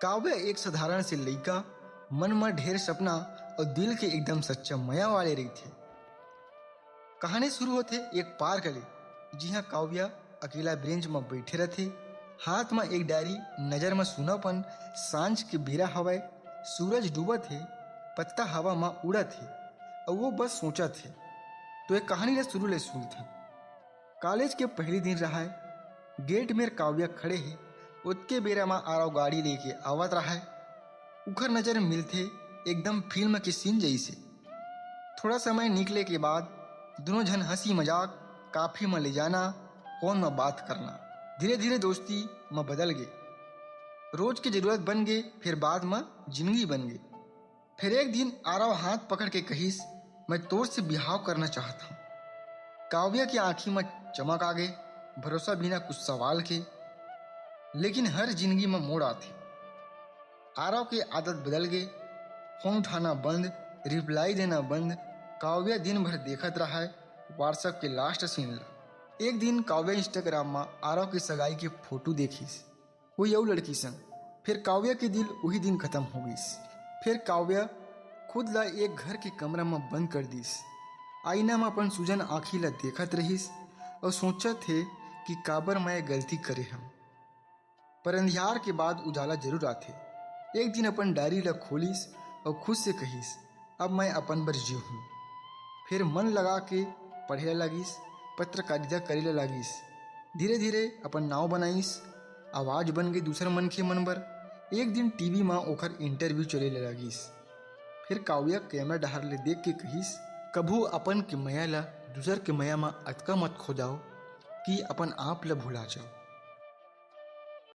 काव्य एक साधारण से लइका, मन में ढेर सपना और दिल के एकदम सच्चा मया वाले रही थे। कहानी शुरू होते एक पार्क ले, जिहाँ काव्य अकेला बेंच में बैठे रहते, हाथ में एक डायरी, नजर में सुनापन। सांझ के बेरा हवाए, सूरज डूबा थे, पत्ता हवा में उड़ा थे और वो बस सोचा थे। तो एक कहानी ले शुरू ले सुन था। कॉलेज के पहले दिन रहा है, गेट में काव्य खड़े है, उसके बेरा में आरो गाड़ी लेके आवत रहा है। उखर नजर मिलते एकदम फिल्म के सीन जैसे। थोड़ा समय निकले के बाद दोनों जन हंसी मजाक, काफी में ले जाना, फोन में बात करना, धीरे धीरे दोस्ती में बदल गए। रोज की जरूरत बन गए, फिर बाद में जिंदगी बन गई। फिर एक दिन आरव हाथ पकड़ के कहिस, मैं तोर से बिहाव करना चाहता हूँ। काव्य की आंखी में चमक आ गए, भरोसा बिना कुछ सवाल के। लेकिन हर जिंदगी में मोड़ आते। आरव की आदत बदल गई, फोन उठाना बंद, रिप्लाई देना बंद। काव्य दिन भर देखत रहा है व्हाट्सएप के लास्ट सीन ला। एक दिन काव्य इंस्टाग्राम में आरव की सगाई के फोटो देखिस, कोई और लड़की संग। फिर काव्य के दिल वही दिन खत्म हो गई। फिर काव्य खुद ला एक घर के कमरा में बंद कर दीस, आईना में अपन सूजन आँखी ला देखत रहीस और सोचत थे कि काबर मैं गलती करे हम। पर अंधियार के बाद उजाला जरूर आते। एक दिन अपन डायरी ला खोलिस और खुद से कहिस, अब मैं अपन बर जी हूँ। फिर मन लगा के पढ़े लगिस, पत्रकारिता करे लगिस। धीरे धीरे अपन नाव बनाईस, आवाज बन गई दूसर मन के मन बर। एक दिन टीवी में ओखर इंटरव्यू चले लगिस। फिर काव्य कैमरा डहार ले देख के कहिस, कभू अपन के मया ला दूसर के मया में अतका मत खो जाओ कि अपन आप ला भुला जाओ।